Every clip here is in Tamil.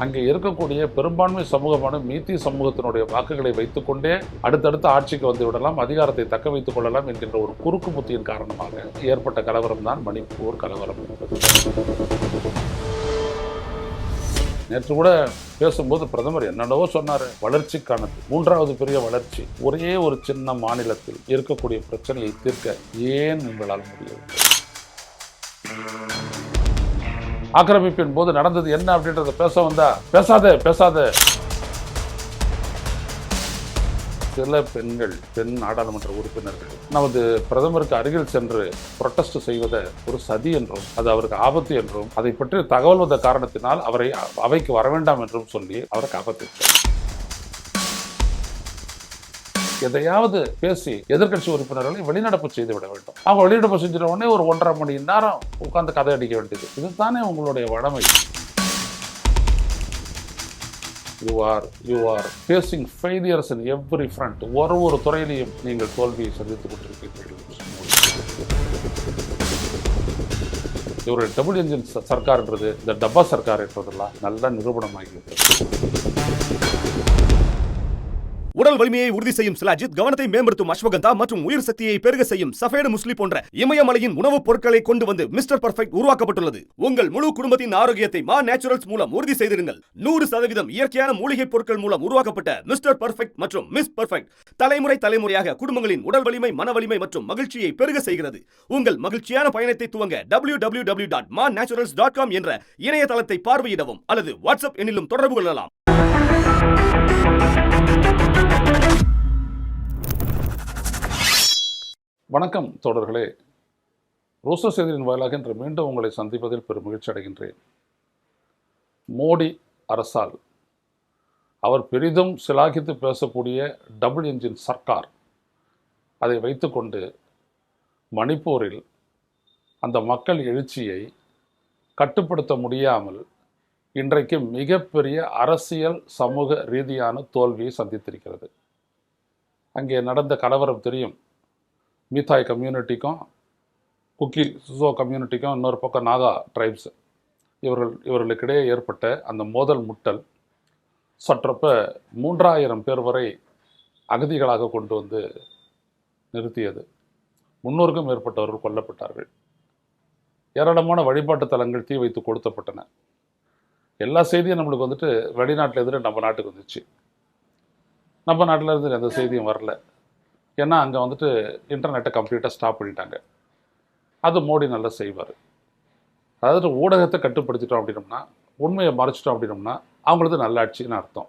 அங்கே இருக்கக்கூடிய பெரும்பான்மை சமூகமான மீத்தி சமூகத்தினுடைய வாக்குகளை வைத்துக்கொண்டே அடுத்தடுத்த ஆட்சிக்கு வந்து விடலாம், அதிகாரத்தை தக்க வைத்துக் கொள்ளலாம் என்கின்ற ஒரு குறுக்கு புத்தியின் காரணமாக ஏற்பட்ட கலவரம் தான் மணிப்பூர் கலவரம் என்பது. நேற்று கூட பேசும்போது பிரதமர் என்னென்னவோ சொன்னார். வளர்ச்சிக்கானது, மூன்றாவது பெரிய வளர்ச்சி. ஒரே ஒரு சின்ன மாநிலத்தில் இருக்கக்கூடிய பிரச்சனையை தீர்க்க ஏன் உங்களால் முடியவில்லை? ஆக்கிரமிப்பின் போது நடந்தது என்ன அப்படின்றத பேச வந்தா பேசாத. சில பெண் நாடாளுமன்ற உறுப்பினர்கள் நமது பிரதமருக்கு அருகில் சென்று புரொட்டஸ்ட் செய்வதை ஒரு சதி என்றும் அது அவருக்கு ஆபத்து என்றும் அதை பற்றி தகவல் வந்த காரணத்தினால் அவரை அவைக்கு வர வேண்டாம் என்றும் சொல்லி அவரை காப்பாற்றிட்டார். எதையாவது பேசி எதிர்கட்சி உறுப்பினர்களை வெளிநடப்பு செய்து விட வேண்டும். அவங்க வெளிநடப்பு செஞ்சிட உடனே ஒரு 1.5 மணி நேரம் உட்கார்ந்து கதை அடிக்க வேண்டியது. இதுதானே உங்களுடைய வடமை. You are facing failures in every front. ஒரு துறையிலையும் நீங்கள் தோல்வியை சந்தித்துக் கொண்டிருக்கிறீர்கள். இவருடைய டபுள் என்ஜின் சர்க்கார்ன்றது, இந்த டப்பா சர்க்கார் என்றதெல்லாம் நல்ல நிரூபணமாகிவிட்டது. உடல் வலிமையை உறுதி செய்யும் சிலாஜித், கவனத்தை மேம்படுத்தும் அஸ்வகந்தா மற்றும் உயிர் சக்தியை பெருக செய்யும் சஃபேடு முஸ்லி போன்ற இமயமலையின் உணவுப் பொருட்களை கொண்டு வந்து மிஸ்டர் பர்ஃபெக்ட் உருவாக்கப்பட்டுள்ளது. உங்கள் முழு குடும்பத்தின் ஆரோக்கியத்தை மா நேச்சுரல்ஸ் மூலம் உறுதி செய்திருங்கள். 100% இயற்கையான மூலிகை பொருட்கள் மூலம் உருவாக்கப்பட்ட மிஸ்டர் பர்ஃபெக்ட் மற்றும் மிஸ் பர்ஃபெக்ட் தலைமுறையாக குடும்பங்களின் உடல் வலிமை, மன வலிமை மற்றும் மகிழ்ச்சியை பெருக செய்கிறது. உங்கள் மகிழ்ச்சியான பயணத்தை துவங்க www.manaturals.com என்ற இணையதளத்தை பார்வையிடவும் அல்லது வாட்ஸ்அப் எண்ணிலும் தொடர்பு கொள்ளலாம். வணக்கம் தோழர்களே, ரோசர் செய்தியின் வாயிலாக இன்று மீண்டும் உங்களை சந்திப்பதில் பெரும் மகிழ்ச்சி அடைகின்றேன். மோடி அரசால் அவர் பெரிதும் சிலாகித்து பேசக்கூடிய டபுள் என்ஜின் சர்க்கார், அதை வைத்துக்கொண்டு மணிப்பூரில் அந்த மக்கள் எழுச்சியை கட்டுப்படுத்த முடியாமல் இன்றைக்கு மிகப்பெரிய அரசியல் சமூக ரீதியான தோல்வியை சந்தித்திருக்கிறது. அங்கே நடந்த கலவரம் தெரியும். மீத்தாய் கம்யூனிட்டிக்கும் குக்கி-சோ கம்யூனிட்டிக்கும் இன்னொரு பக்கம் நாகா ட்ரைப்ஸ், இவர்களுக்கிடையே ஏற்பட்ட அந்த மோதல் முட்டல் சற்றப்ப 3000 பேர் வரை அகதிகளாக கொண்டு வந்து நிறுத்தியது. 300க்கும் மேற்பட்டவர்கள் கொல்லப்பட்டார்கள். ஏராளமான வழிபாட்டு தலங்கள் தீ வைத்து கொளுத்தப்பட்டன. எல்லா செய்தியும் நம்மளுக்கு வந்துட்டு வெளிநாட்டில் இருந்து நம்ம நாட்டுக்கு வந்துச்சு. நம்ம நாட்டில் இருந்து எந்த செய்தியும் வரல. ஏன்னா அங்கே வந்துட்டு இன்டர்நெட்டை கம்ப்ளீட்டாக ஸ்டாப் பண்ணிட்டாங்க. அது மோடி நல்லா செய்வார். அதாவது ஊடகத்தை கட்டுப்படுத்திட்டோம் அப்படின்னோம்னா, உண்மையை மறைச்சிட்டோம் அப்படின்னோம்னா அவங்களது நல்லாட்சின்னு அர்த்தம்.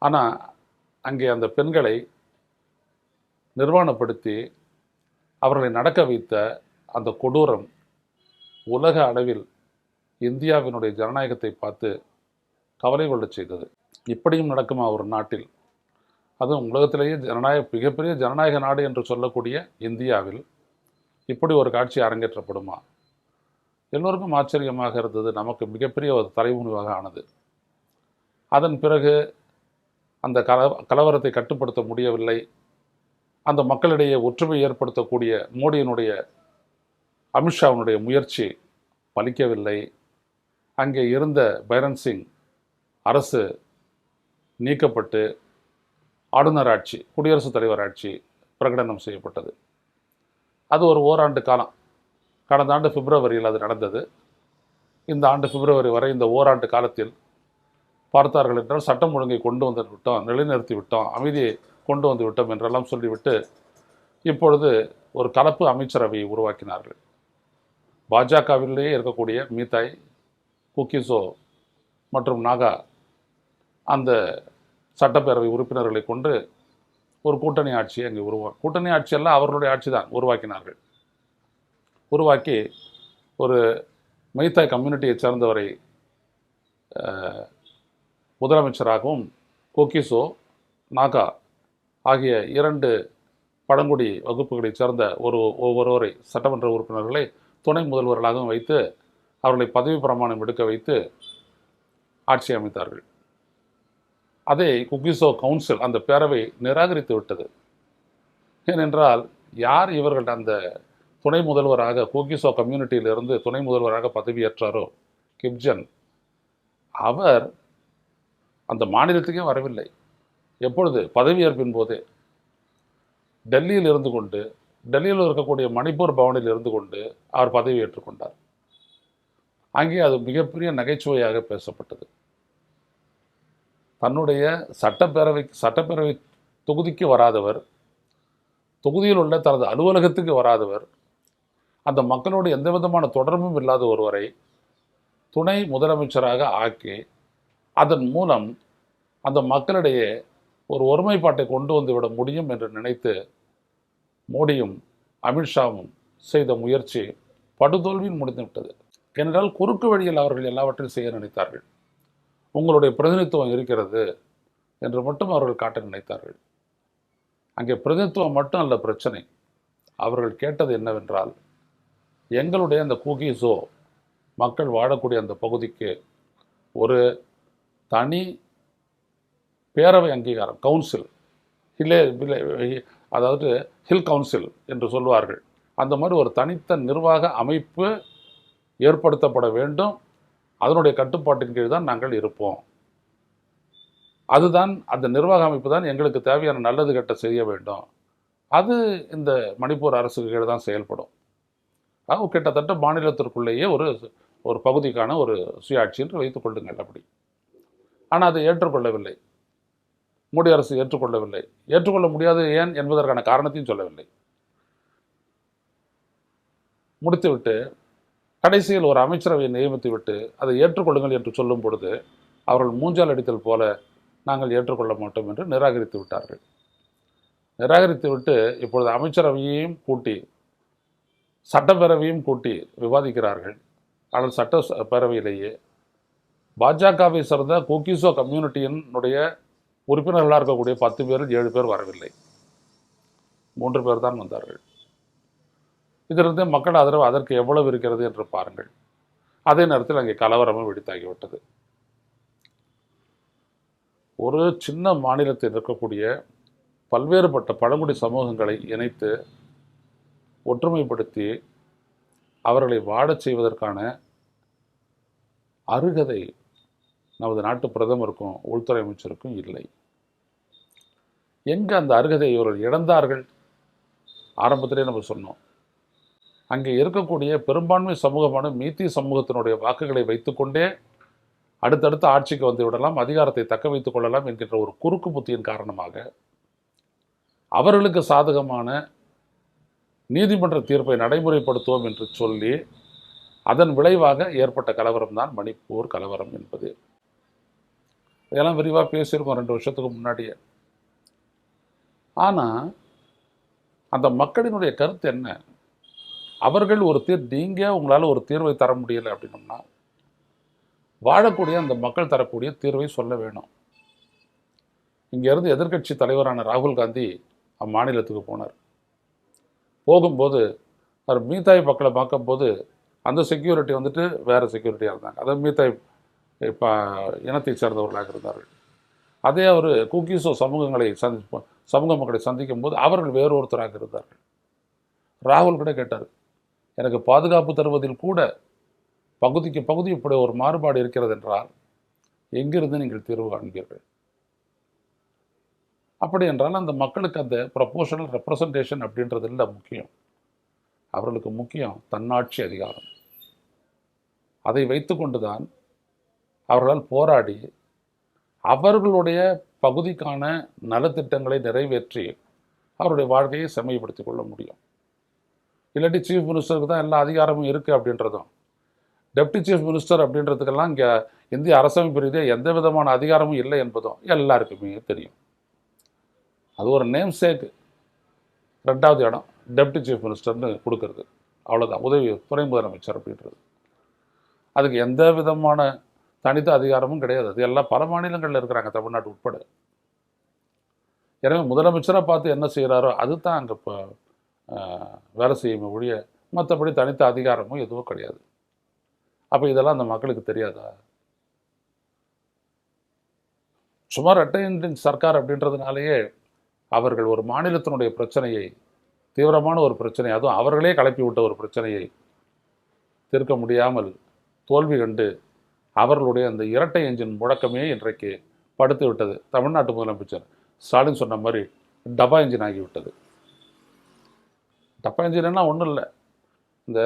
ஆனால் அங்கே அந்த பெண்களை நிர்வாணப்படுத்தி அவர்களை நடக்க வைத்த அந்த கொடூரம் உலக அளவில் இந்தியாவினுடைய ஜனநாயகத்தை பார்த்து கவலை கொள்ள செய்தது. இப்படியும் நடக்குமா ஒரு நாட்டில்? அதுவும் உலகத்திலேயே மிகப்பெரிய ஜனநாயக நாடு என்று சொல்லக்கூடிய இந்தியாவில் இப்படி ஒரு காட்சி அரங்கேற்றப்படுமா? எல்லோருக்கும் ஆச்சரியமாக இருந்தது. நமக்கு மிகப்பெரிய ஒரு தலைமுனிவாக ஆனது. அதன் பிறகு அந்த கலவரத்தை கட்டுப்படுத்த முடியவில்லை. அந்த மக்களிடையே ஒற்றுமை ஏற்படுத்தக்கூடிய மோடியினுடைய, அமித்ஷாவினுடைய முயற்சி பலிக்கவில்லை. அங்கே இருந்த பைரன் சிங் அரசு நீக்கப்பட்டு ஆளுநர் ஆட்சி, குடியரசுத் தலைவர் ஆட்சி பிரகடனம் செய்யப்பட்டது. அது ஒரு ஓராண்டு காலம். கடந்த ஆண்டு பிப்ரவரியில் அது நடந்தது. இந்த ஆண்டு பிப்ரவரி வரை இந்த ஓராண்டு காலத்தில் பார்த்தார்கள் என்றால் சட்டம் ஒழுங்கை கொண்டு வந்து விட்டோம், நிலைநிறுத்தி விட்டோம், அமைதியை கொண்டு வந்து விட்டோம் என்றெல்லாம் சொல்லிவிட்டு இப்பொழுது ஒரு கலப்பு அமைச்சரவையை உருவாக்கினார்கள். பாஜகவிலேயே இருக்கக்கூடிய மீத்தாய், குக்கி-சோ மற்றும் நாகா அந்த சட்டப்பேரவை உறுப்பினர்களை கொண்டு ஒரு கூட்டணி ஆட்சியை அங்கே கூட்டணி ஆட்சியெல்லாம் அவர்களுடைய ஆட்சி தான் உருவாக்கினார்கள். உருவாக்கி ஒரு மீத்தாய் கம்யூனிட்டியை சேர்ந்தவரை முதலமைச்சராகவும், குக்கி-சோ, நாகா ஆகிய 2 பழங்குடி வகுப்புகளைச் சேர்ந்த ஒவ்வொருவரை சட்டமன்ற உறுப்பினர்களை துணை முதல்வர்களாகவும் வைத்து அவர்களை பதவி பிரமாணம் எடுக்க வைத்து ஆட்சி அமைத்தார்கள். அதை குக்கி-சோ கவுன்சில், அந்த பேரவை நிராகரித்து விட்டது. ஏனென்றால் யார் இவர்கள் அந்த துணை முதல்வராக குக்கி-சோ கம்யூனிட்டியிலிருந்து துணை முதல்வராக பதவியேற்றாரோ கிப்ஜன், அவர் அந்த மாநிலத்துக்கே வரவில்லை. எப்பொழுது? பதவியேற்பின் போதே டெல்லியில் இருந்து கொண்டு, டெல்லியில் இருக்கக்கூடிய மணிப்பூர் பவனில் இருந்து கொண்டு அவர் பதவி ஏற்றுக்கொண்டார். அங்கே அது மிகப்பெரிய நகைச்சுவையாக பேசப்பட்டது. தன்னுடைய சட்டப்பேரவை தொகுதிக்கு வராதவர், தொகுதியில் உள்ள தனது அலுவலகத்துக்கு வராதவர், அந்த மக்களோடு எந்த விதமான தொடர்பும் இல்லாத ஒருவரை துணை முதலமைச்சராக ஆக்கி அதன் மூலம் அந்த மக்களிடையே ஒரு ஒருமைப்பாட்டை கொண்டு வந்துவிட முடியும் என்று நினைத்து மோடியும் அமித்ஷாவும் செய்த முயற்சி படுதோல்வியில் முடிந்துவிட்டது. ஏனென்றால் குறுக்கு வழியில் அவர்கள் எல்லாவற்றையும் செய்ய நினைத்தார்கள். உங்களுடைய பிரதிநிதித்துவம் இருக்கிறது என்று மட்டும் அவர்கள் காட்ட நினைத்தார்கள். அங்கே பிரதிநிதித்துவம் மட்டும் அல்ல பிரச்சனை. அவர்கள் கேட்டது என்னவென்றால், எங்களுடைய அந்த கூகிஸோ மக்கள் வாழக்கூடிய அந்த பகுதிக்கு ஒரு தனி பேரவை அங்கீகாரம், கவுன்சில், அதாவது ஹில் கவுன்சில் என்று சொல்வார்கள், அந்த மாதிரி ஒரு தனித்த நிர்வாக அமைப்பு ஏற்படுத்தப்பட வேண்டும். அதனுடைய கட்டுப்பாட்டின் கீழ் தான் நாங்கள் இருப்போம். அதுதான், அந்த நிர்வாக அமைப்பு தான் எங்களுக்கு தேவையான நல்லது கெட்ட செய்ய வேண்டும். அது இந்த மணிப்பூர் அரசுக்கு கீழ் தான் செயல்படும். கிட்டத்தட்ட மாநிலத்திற்குள்ளேயே ஒரு பகுதிக்கான ஒரு சுயாட்சி என்று வைத்துக் கொள்ளுங்கள் அப்படி. ஆனால் அதை ஏற்றுக்கொள்ளவில்லை. மோடி அரசு ஏற்றுக்கொள்ளவில்லை. ஏற்றுக்கொள்ள முடியாது ஏன் என்பதற்கான காரணத்தையும் சொல்லவில்லை. முடித்துவிட்டு கடைசியில் ஒரு அமைச்சரவையை நியமித்து விட்டு அதை ஏற்றுக்கொள்ளுங்கள் என்று சொல்லும் பொழுது அவர்கள் மூஞ்சால் அடித்தல் போல நாங்கள் ஏற்றுக்கொள்ள மாட்டோம் என்று நிராகரித்து விட்டார்கள். நிராகரித்து விட்டு இப்பொழுது அமைச்சரவையையும் கூட்டி சட்டப்பேரவையும் கூட்டி விவாதிக்கிறார்கள். ஆனால் சட்டப்பேரவையிலேயே பாஜகவை சார்ந்த கோகிசோ கம்யூனிட்டியினுடைய உறுப்பினர்களாக இருக்கக்கூடிய 10 பேரில் 7 பேர் வரவில்லை. 3 பேர் தான் வந்தார்கள். இதிலிருந்து மக்கள் ஆதரவு அதற்கு எவ்வளவு இருக்கிறது என்று பாருங்கள். அதே நேரத்தில் அங்கே கலவரமும் வெடித்தாகிவிட்டது. ஒரு சின்ன மாநிலத்தில் இருக்கக்கூடிய பல்வேறுபட்ட பழங்குடி சமூகங்களை இணைத்து ஒற்றுமைப்படுத்தி அவர்களை வாழச் செய்வதற்கான அருகதை நமது நாட்டு பிரதமருக்கும் உள்துறை அமைச்சருக்கும் இல்லை. எங்கே அந்த அருகதை இவர்கள் இழந்தார்கள்? ஆரம்பத்திலே நம்ம சொன்னோம். அங்கே இருக்கக்கூடிய பெரும்பான்மை சமூகமான மீத்தி சமூகத்தினுடைய வாக்குகளை வைத்துக்கொண்டே அடுத்தடுத்த ஆட்சிக்கு வந்து விடலாம், அதிகாரத்தை தக்க வைத்துக் கொள்ளலாம் என்கின்ற ஒரு குறுக்கு புத்தியின் காரணமாக அவர்களுக்கு சாதகமான நீதிமன்ற தீர்ப்பை நடைமுறைப்படுத்துவோம் என்று சொல்லி அதன் விளைவாக ஏற்பட்ட கலவரம் தான் மணிப்பூர் கலவரம் என்பது. இதெல்லாம் விரிவாக பேசியிருக்கோம் 2 வருஷத்துக்கு முன்னாடியே. ஆனால் அந்த மக்களினுடைய கருத்து என்ன? அவர்கள் ஒரு நீங்கள் உங்களால் ஒரு தீர்வை தர முடியலை அப்படின்னோம்னா வாழக்கூடிய அந்த மக்கள் தரக்கூடிய தீர்வை சொல்ல வேணும். இங்கேருந்து எதிர்க்கட்சி தலைவரான ராகுல் காந்தி அம்மாநிலத்துக்கு போனார். போகும்போது அவர் மீத்தாய் மக்களை பார்க்கும்போது அந்த செக்யூரிட்டி வந்துட்டு வேறு செக்யூரிட்டியாக இருந்தாங்க. அதாவது மீத்தாய் இப்போ இனத்தை சேர்ந்தவர்களாக இருந்தார்கள். அதே அவர் குக்கீஸோ சமூக மக்களை சந்திக்கும் போது அவர்கள் வேறொருத்தராக இருந்தார்கள். ராகுல் கூட கேட்டார், எனக்கு பாதுகாப்பு தருவதில் கூட பகுதிக்கு பகுதி இப்படி ஒரு மாறுபாடு இருக்கிறது என்றால் எங்கிருந்து நீங்கள் தீர்வு காண்பீர்கள்? அப்படி என்றால் அந்த மக்களுக்கு அந்த ப்ரொபோஷனல் ரெப்ரசன்டேஷன் அப்படின்றது இல்லை முக்கியம். அவர்களுக்கு முக்கியம் தன்னாட்சி அதிகாரம். அதை வைத்து கொண்டு தான் அவர்களால் போராடி அவர்களுடைய பகுதிக்கான நலத்திட்டங்களை நிறைவேற்றி அவருடைய வாழ்க்கையை செம்மைப்படுத்திக் கொள்ள முடியும். இல்லாட்டி சீஃப் மினிஸ்டருக்கு தான் எல்லா அதிகாரமும் இருக்குது அப்படின்றதும், டெப்டி சீஃப் மினிஸ்டர் அப்படின்றதுக்கெல்லாம் இங்கே இந்திய அரசமைப்பு ரீதியாக எந்த விதமான அதிகாரமும் இல்லை என்பதும் எல்லாருக்குமே தெரியும். அது ஒரு நேம் சேக்கு, 2வது இடம் டெப்டி சீஃப் மினிஸ்டர்னு கொடுக்கறது, அவ்வளோதான். உதவி துணை முதலமைச்சர் அப்படின்றது அதுக்கு எந்த விதமான தனித்த அதிகாரமும் கிடையாது. அது எல்லாம் பல மாநிலங்களில் இருக்கிறாங்க, தமிழ்நாடு உட்பட. எனவே முதலமைச்சராக பார்த்து என்ன செய்கிறாரோ அது தான் அங்கே இப்போ வேலை செய்யும் ஒழிய மற்றபடி தனித்த அதிகாரமும் எதுவும் கிடையாது. அப்போ இதெல்லாம் அந்த மக்களுக்கு தெரியாதா? சுமார் ரெட்டை இன்ஜின் சர்க்கார் அப்படின்றதுனாலேயே அவர்கள் ஒரு மாநிலத்தினுடைய பிரச்சனையை, தீவிரமான ஒரு பிரச்சனை, அதுவும் அவர்களே கிளப்பி விட்ட ஒரு பிரச்சனையை தீர்க்க முடியாமல் தோல்வி கண்டு அவர்களுடைய அந்த இரட்டை என்ஜின் முழக்கமே இன்றைக்கு படுத்து விட்டது. தமிழ்நாட்டு முதலமைச்சர் ஸ்டாலின் சொன்ன மாதிரி டபா என்ஜின் ஆகிவிட்டது. டப்பா என்ஜின்னா ஒன்றும் இல்லை, இந்த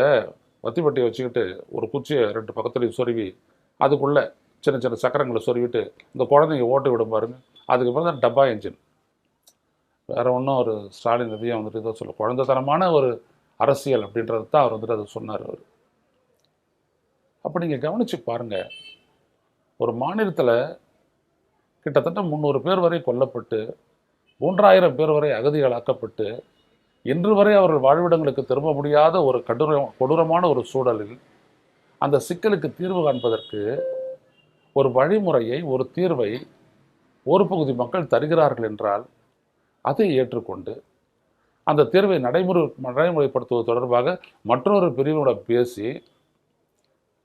வத்திப்பட்டியை வச்சுக்கிட்டு ஒரு குச்சியை 2 பக்கத்துலையும் சொருவி அதுக்குள்ளே சின்ன சின்ன சக்கரங்களை சொருவிட்டு இந்த குழந்தைங்க ஓட்டு விடும் பாருங்க, அதுக்கப்புறம் தான் டப்பா என்ஜின். வேற ஒன்றும் ஒரு ஸ்டாலின் எதையும் வந்துட்டு இதை சொல்ல குழந்தைத்தனமான ஒரு அரசியல் அப்படின்றது தான் அவர் வந்துட்டு அதை சொன்னார். அவர் அப்போ நீங்கள் கவனித்து பாருங்கள், ஒரு மாநிலத்தில் கிட்டத்தட்ட 300 பேர் வரை கொல்லப்பட்டு 3000 பேர் வரை அகதிகளாக்கப்பட்டு இன்று வரை அவர்கள் வாழ்விடங்களுக்கு திரும்ப முடியாத ஒரு கொடூரமான ஒரு சூழலில் அந்த சிக்கலுக்கு தீர்வு காண்பதற்கு ஒரு வழிமுறையை, ஒரு தீர்வை ஒரு பகுதி மக்கள் தருகிறார்கள் என்றால் அதை ஏற்றுக்கொண்டு அந்த தீர்வை நடைமுறைப்படுத்துவது தொடர்பாக மற்றொரு பிரிவினுடன் பேசி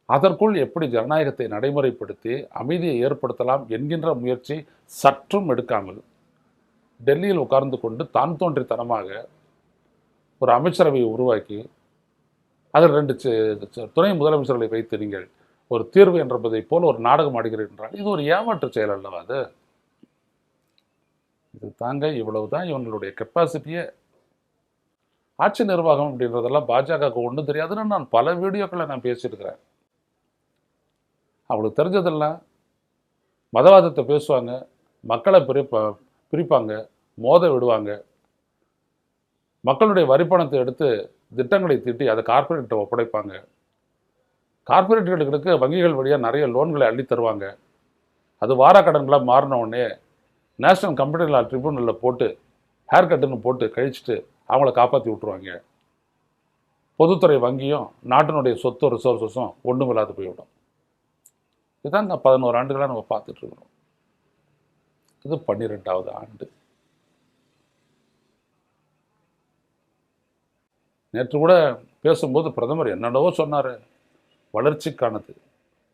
அதற்குள் எப்படி ஜனநாயகத்தை நடைமுறைப்படுத்தி அமைதியை ஏற்படுத்தலாம் என்கின்ற முயற்சி சற்றும் எடுக்காமல் டெல்லியில் உட்கார்ந்து கொண்டு தான் தோன்றித்தனமாக ஒரு அமைச்சரவையை உருவாக்கி அதில் 2 துணை முதலமைச்சர்களை வைத்து நீங்கள் ஒரு தீர்வு என்பதை போல் ஒரு நாடகம் ஆடுகிறீர்கள் என்றால் இது ஒரு ஏமாற்று செயல் அல்லவா? அது இது தாங்க, இவ்வளவுதான் இவங்களுடைய கெப்பாசிட்டியே. ஆட்சி நிர்வாகம் அப்படின்றதெல்லாம் பாஜகவுக்கு ஒன்றும் தெரியாதுன்னு நான் பல வீடியோக்களை நான் பேசியிருக்கிறேன். அவங்களுக்கு தெரிஞ்சதெல்லாம் மதவாதத்தை பேசுவாங்க, மக்களை பிரிப்பாங்க, மோத விடுவாங்க, மக்களுடைய வரிப்பணத்தை எடுத்து திட்டங்களை தீட்டி அதை கார்பரேட்டை ஒப்படைப்பாங்க, கார்பரேட்டுகளுக்கு வங்கிகள் வழியாக நிறைய லோன்களை அள்ளி தருவாங்க. அது வாராக்கடன்களாக மாறின உடனே நேஷனல் கம்ப்யூட்டர் லா ட்ரிபியூனலில் போட்டு ஹேர் கட்டுன்னு போட்டு கழிச்சிட்டு அவங்கள காப்பாற்றி விட்டுருவாங்க. பொதுத்துறை வங்கியும் நாட்டினுடைய சொத்து ரிசோர்ஸஸும் ஒன்றும் இல்லாத போய்விடும். இதுதான் 11 ஆண்டுகளாக நம்ம பார்த்துட்ருக்குறோம். இது 12வது ஆண்டு. நேற்று கூட பேசும்போது பிரதமர் என்னென்னவோ சொன்னார். வளர்ச்சிக்கானது,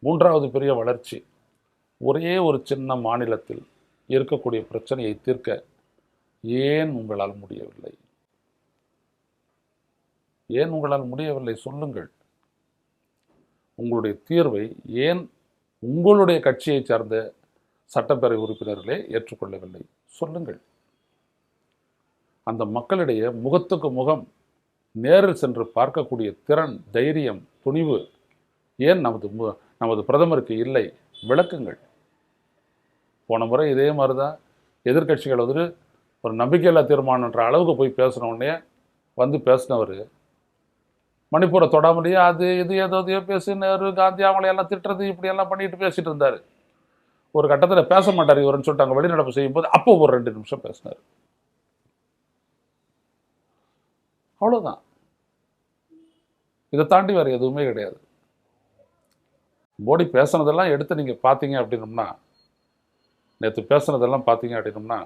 3வது பெரிய வளர்ச்சி, ஒரே ஒரு சின்ன மாநிலத்தில் இருக்கக்கூடிய பிரச்சனையை தீர்க்க ஏன் உங்களால் முடியவில்லை? ஏன் உங்களால் முடியவில்லை சொல்லுங்கள். உங்களுடைய தீர்வை ஏன் உங்களுடைய கட்சியை சார்ந்த சட்டப்பேரவை உறுப்பினர்களே ஏற்றுக்கொள்ளவில்லை சொல்லுங்கள். அந்த மக்களிடையே முகத்துக்கு முகம் நேரில் சென்று பார்க்கக்கூடிய திறன், தைரியம், துணிவு ஏன் நமது பிரதமருக்கு இல்லை? விளக்குங்கள். போன முறை இதே மாதிரி தான் எதிர்கட்சிகள் ஒரு நம்பிக்கையில்லா தீர்மானம்ன்ற அளவுக்கு போய் பேசின உடனே வந்து பேசினவர் மணிப்பூரை தொடாமலேயே அது இது ஏதோ பேசி நேரு காந்தி அவங்களையெல்லாம் திட்டுறது இப்படியெல்லாம் பண்ணிட்டு பேசிட்டு இருந்தார். ஒரு கட்டத்தில் பேச மாட்டார் இவருன்னு சொல்லிட்டாங்க வெளிநடப்பு செய்யும்போது, அப்போ ஒரு 2 நிமிஷம் பேசினார். அவ்வளோதான். இதை தாண்டி வேறு எதுவுமே கிடையாது. மோடி பேசுனதெல்லாம் எடுத்து நீங்கள் பார்த்தீங்க அப்படின்னோம்னா, நேற்று பேசுனதெல்லாம் பார்த்தீங்க அப்படின்னோம்னா,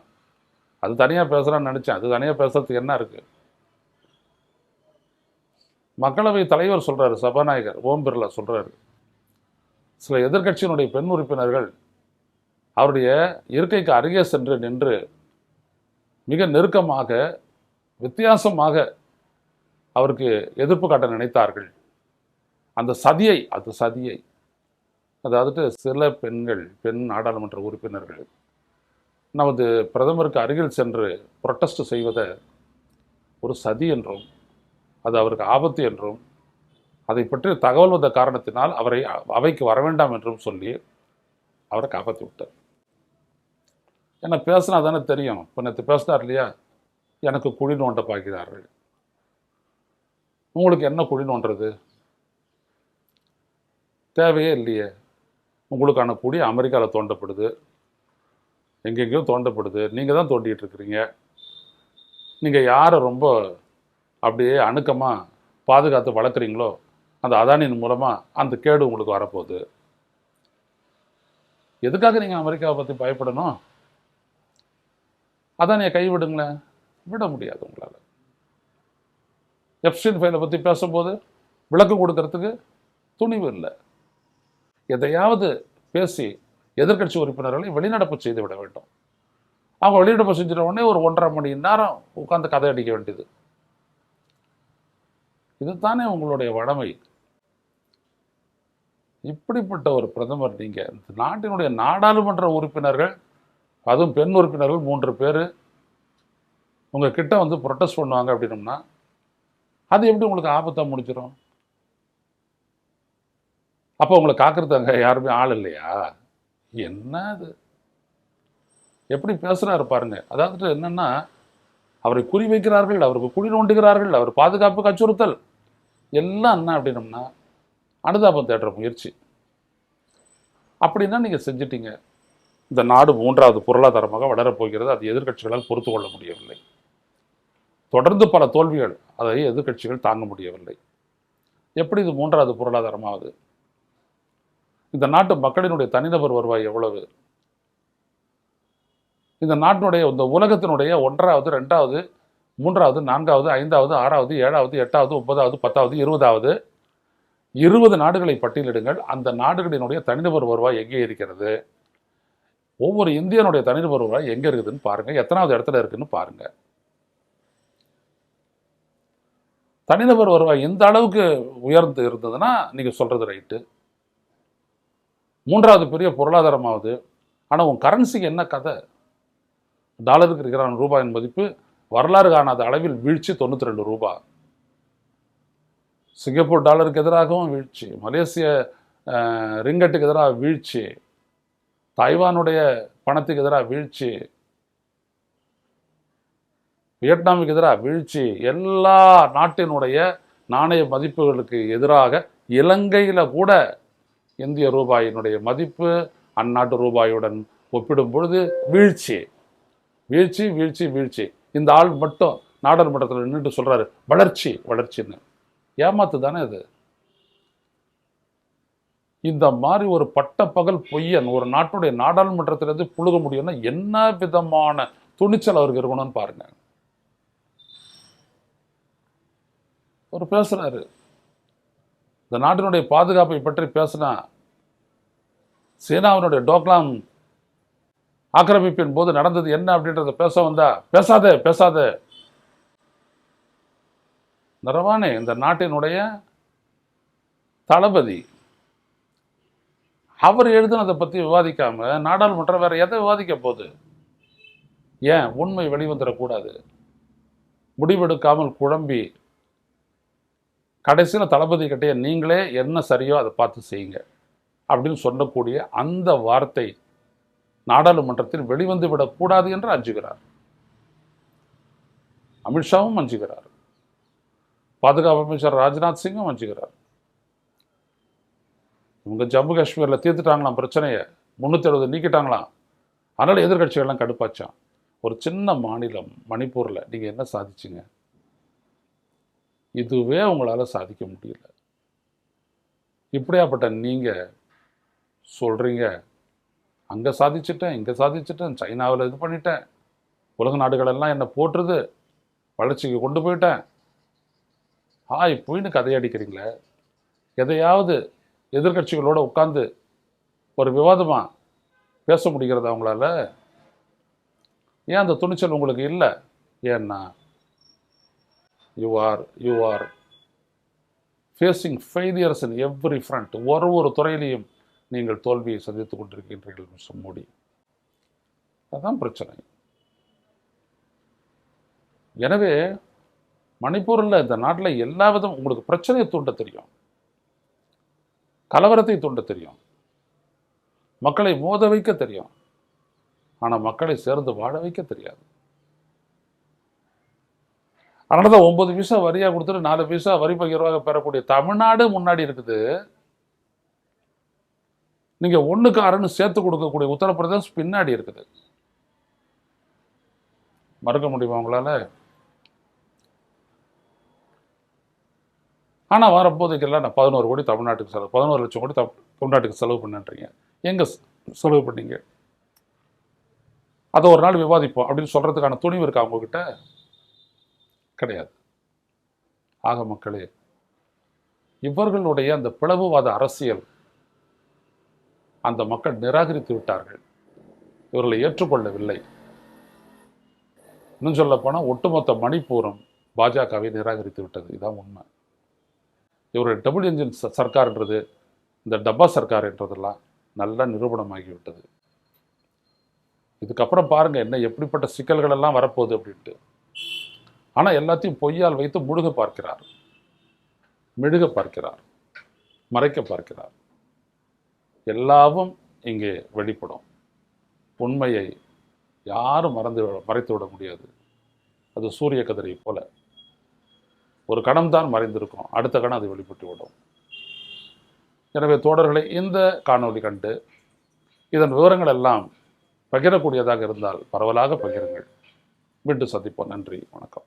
அது தனியாக பேசுகிறான்னு நினச்சேன். அது தனியாக பேசுறதுக்கு என்ன இருக்குது? மக்களவை தலைவர் சொல்கிறாரு, சபாநாயகர் ஓம் பிர்லா சொல்கிறாரு, சில எதிர்க்கட்சியினுடைய பெண் உறுப்பினர்கள் அவருடைய இருக்கைக்கு அருகே சென்று நின்று மிக நெருக்கமாக வித்தியாசமாக அவருக்கு எதிர்ப்பு காட்ட நினைத்தார்கள். அந்த சதியை அதாவது சில பெண் நாடாளுமன்ற உறுப்பினர்கள் நமது பிரதமருக்கு அருகில் சென்று புரொட்டஸ்ட் செய்வதை ஒரு சதி என்றும் அது அவருக்கு ஆபத்து என்றும் அதை பற்றி தகவல் வந்த காரணத்தினால் அவரை அவைக்கு வர வேண்டாம் என்றும் சொல்லி அவரை காப்பாற்றி விட்டார். என்ன பேசினா தானே தெரியும். இப்போ நேற்று பேசினார் இல்லையா, எனக்கு குழி நோண்ட பார்க்கிறார்கள். உங்களுக்கு என்ன குழி நோண்டுறது? தேவையே இல்லையே. உங்களுக்கான குழி அமெரிக்காவில் தோண்டப்படுது, எங்கெங்கேயோ தோண்டப்படுது, நீங்கள் தான் தோண்டிகிட்டு இருக்கிறீங்க. நீங்கள் யாரை ரொம்ப அப்படியே அணுக்கமாக பாதுகாத்து வளர்க்குறீங்களோ அந்த அதானியின் மூலமாக அந்த கேடு உங்களுக்கு வரப்போகுது. எதுக்காக நீங்கள் அமெரிக்காவை பற்றி பயப்படணும்? அதானியை கைவிடுங்களேன். விட முடியாது உங்களால். எப்ஸ்டீன் ஃபைலை பற்றி பேசும்போது விளக்கம் கொடுக்கறதுக்கு துணிவு இல்லை. எதையாவது பேசி எதிர்க்கட்சி உறுப்பினர்களை வெளிநடப்பு செய்து விட வேண்டும். அவங்க வெளிநடப்பு செஞ்சிட உடனே ஒரு 1.5 மணி நேரம் உட்காந்து கதை அடிக்க வேண்டியது. இதுதானே உங்களுடைய வடமை. இப்படிப்பட்ட ஒரு பிரதமர் நீங்கள், இந்த நாட்டினுடைய நாடாளுமன்ற உறுப்பினர்கள், அதுவும் பெண் உறுப்பினர்கள் 3 பேர் உங்கள் கிட்ட வந்து ப்ரொட்டஸ்ட் பண்ணுவாங்க அப்படின்னம்னா அது எப்படி உங்களுக்கு ஆபத்தாக முடிச்சிடும்? அப்போ உங்களை காக்கிறது அங்கே யாருமே ஆள் இல்லையா? என்ன அது? எப்படி பேசுகிறாரு பாருங்க. அதாவது என்னன்னா, அவரை குறிவைக்கிறார்கள், அவருக்கு குழி நோண்டுகிறார்கள், அவர் பாதுகாப்புக்கு அச்சுறுத்தல், எல்லாம் என்ன அப்படின்னம்னா அனுதாபம் தேடுற முயற்சி. அப்படின்னா நீங்கள் செஞ்சிட்டீங்க. இந்த நாடு 3வது பொருளாதாரமாக வளரப்போகிறது. அது எதிர்க்கட்சிகளால் பொறுத்து கொள்ள முடியவில்லை. தொடர்ந்து பல தோல்விகள், அதை எதிர்க்கட்சிகள் தாங்க முடியவில்லை. எப்படி இது 3வது பொருளாதாரமாவது? இந்த நாட்டு மக்களினுடைய தனிநபர் வருவாய் எவ்வளவு? இந்த நாட்டினுடைய, இந்த உலகத்தினுடைய 1வது 2வது 3வது 4வது 5வது 6வது 7வது 8வது 9வது 10வது 20வது 20 நாடுகளை பட்டியலிடுங்கள். அந்த நாடுகளினுடைய தனிநபர் வருவாய் எங்கே இருக்கிறது? ஒவ்வொரு இந்தியனுடைய தனிநபர் வருவாய் எங்கே இருக்குதுன்னு பாருங்க. எத்தனாவது இடத்துல இருக்குன்னு பாருங்க. தனிநபர் வருவாய் இந்த அளவுக்கு உயர்ந்து இருந்ததுன்னா நீங்க சொல்றது ரைட்டு. 3வது பெரிய பொருளாதாரமாவது. ஆனால் உன் கரன்சிக்கு என்ன கதை? டாலருக்கு இருக்கிற ரூபாயின் மதிப்பு வரலாறு காணாத அளவில் வீழ்ச்சி 92 ரூபாய். சிங்கப்பூர் டாலருக்கு எதிராகவும் வீழ்ச்சி, மலேசிய ரிங்கட்டுக்கு எதிராக வீழ்ச்சி, தாய்வானுடைய பணத்துக்கு எதிராக வீழ்ச்சி, வியட்நாமுக்கு எதிராக வீழ்ச்சி. எல்லா நாட்டினுடைய நாணய மதிப்புகளுக்கு எதிராக இலங்கையில் கூட இந்திய ரூபாயினுடைய மதிப்பு அந்நாட்டு ரூபாயுடன் ஒப்பிடும் பொழுது வீழ்ச்சி வீழ்ச்சி வீழ்ச்சி வீழ்ச்சி. இந்த ஆள் மட்டும் நாடாளுமன்றத்தில் நின்றுட்டு சொல்றாரு வளர்ச்சி வளர்ச்சின்னு. ஏமாத்து தானே இது? இந்த மாதிரி ஒரு பட்டப்பகல் பொய்யன் ஒரு நாட்டுடைய நாடாளுமன்றத்திலிருந்து புழுக முடியும்னா என்ன விதமான துணிச்சல் அவருக்கு இருக்கணும்னு பாருங்க. அவர் பேசுறாரு, இந்த நாட்டினுடைய பாதுகாப்பை பற்றி பேசினா சீனாவினுடைய டோக்லாம் ஆக்கிரமிப்பின் போது நடந்தது என்ன அப்படின்றத பேச வந்தா பேசாத பேசாத. நரவானே இந்த நாட்டினுடைய தளபதி, அவர் எழுதுனதை பத்தி விவாதிக்காம நாடாளுமன்றம் வேற எதை விவாதிக்க போகுது? ஏன் உண்மை வெளிவந்துடக்கூடாது? முடிவெடுக்காமல் குழம்பி கடைசியில் தளபதி கிட்டே நீங்களே என்ன சரியோ அதை பார்த்து செய்யுங்க அப்படின்னு சொல்லக்கூடிய அந்த வார்த்தை நாடாளுமன்றத்தில் வெளிவந்து விடக்கூடாது என்று அஞ்சுகிறார். அமித்ஷாவும் அஞ்சுகிறார், பாதுகாப்பு அமைச்சர் ராஜ்நாத் சிங்கும் அஞ்சுகிறார். இவங்க ஜம்மு காஷ்மீரில் தீர்த்துட்டாங்களாம் பிரச்சனையை, 370 நீக்கிட்டாங்களாம். அதனால எதிர்கட்சிகள்லாம் கடுப்பாச்சான். ஒரு சின்ன மாநிலம் மணிப்பூரில் நீங்கள் என்ன சாதிச்சிங்க? இதுவே உங்களால் சாதிக்க முடியல. இப்படியாப்பட்ட நீங்கள் சொல்கிறீங்க அங்கே சாதிச்சிட்டேன் இங்கே சாதிச்சிட்டேன், சைனாவில் இது பண்ணிட்டேன், உலக நாடுகளெல்லாம் என்னை போட்டுருது, வளர்ச்சிக்கு கொண்டு போயிட்டேன், இப்போன்னு கதையடிக்கிறீங்களே. எதையாவது எதிர்கட்சிகளோடு உட்காந்து ஒரு விவாதமாக பேச முடிகிறதா அவங்களால? ஏன் அந்த துணிச்சல் உங்களுக்கு இல்லை? ஏன்னா you are facing failures in every front. ஒரு துறையிலையும் நீங்கள் தோல்வியை சந்தித்துக் கொண்டிருக்கின்றீர்கள் மிஸ்டர் மோடி. அதுதான் பிரச்சனை. எனவே மணிப்பூரில் இந்த நாட்டில் எல்லா விதம் உங்களுக்கு பிரச்சனையை தூண்ட தெரியும், கலவரத்தை தூண்ட தெரியும், மக்களை மோத வைக்க தெரியும். ஆனால் மக்களை சேர்ந்து வாழ வைக்க தெரியாது. அதனால தான் 9 பைசா வரியாக கொடுத்துட்டு 4 பைசா வரி பகிர்வாக பெறக்கூடிய தமிழ்நாடு முன்னாடி இருக்குது. நீங்கள் 1க்கு 6ன்னு சேர்த்து கொடுக்கக்கூடிய உத்தரப்பிரதேசம் பின்னாடி இருக்குது. மறுக்க முடியுமா உங்களால்? ஆனால் வரப்போதைக்கெல்லாம் நான் 11 கோடி தமிழ்நாட்டுக்கு செலவு, 11 லட்சம் கோடி தமிழ்நாட்டுக்கு செலவு பண்ணுன்றீங்க. எங்கே செலவு பண்ணீங்க? அதை ஒரு நாள் விவாதிப்போம் அப்படின்னு சொல்கிறதுக்கான துணிவு இருக்கா அவங்கக்கிட்ட? கிடையாது. ஆக மக்களே, இவர்களுடைய அந்த பிளவுவாத அரசியல் அந்த மக்கள் நிராகரித்து விட்டார்கள். இவர்களை ஏற்றுக்கொள்ளவில்லை. இன்னும் சொல்ல போனால் ஒட்டுமொத்த மணிப்பூரும் பாஜகவை நிராகரித்து விட்டது. இதுதான் உண்மை. இவருடைய டபுள் என்ஜின் சர்க்கார்ன்றது இந்த டப்பா சர்க்கார் என்றதெல்லாம் நல்லா நிரூபணமாகிவிட்டது. இதுக்கப்புறம் பாருங்க என்ன எப்படிப்பட்ட சிக்கல்கள் எல்லாம் வரப்போகுது அப்படின்ட்டு. ஆனால் எல்லாத்தையும் பொய்யால் வைத்து மெழுக பார்க்கிறார், மறைக்க பார்க்கிறார். எல்லாவும் இங்கே வெளிப்படும். உண்மையை யாரும் மறைத்து விட முடியாது. அது சூரிய கதிரை போல ஒரு கணம் தான் மறைந்திருக்கும், அடுத்த கணம் அது வெளிப்பட்டு விடும். எனவே தோழர்களை, இந்த காணொளி கண்டு இதன் விவரங்கள் எல்லாம் பகிரக்கூடியதாக இருந்தால் பரவலாக பகிருங்கள். மீண்டும் சந்திப்போம். நன்றி, வணக்கம்.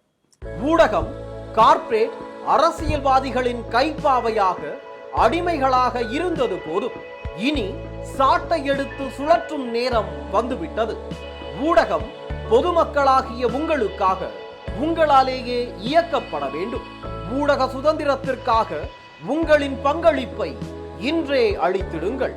ஊடகம் கார்ப்பரேட் அரசியல்வாதிகளின் கைப்பாவையாக அடிமைகளாக இருந்தது போதும். இனி சாட்டை எடுத்து சுழற்றும் நேரம் வந்துவிட்டது. ஊடகம் பொதுமக்களாகிய உங்களுக்காக, உங்களாலேயே இயக்கப்பட வேண்டும். ஊடக சுதந்திரத்திற்காக உங்களின் பங்களிப்பை இன்றே அளித்திடுங்கள்.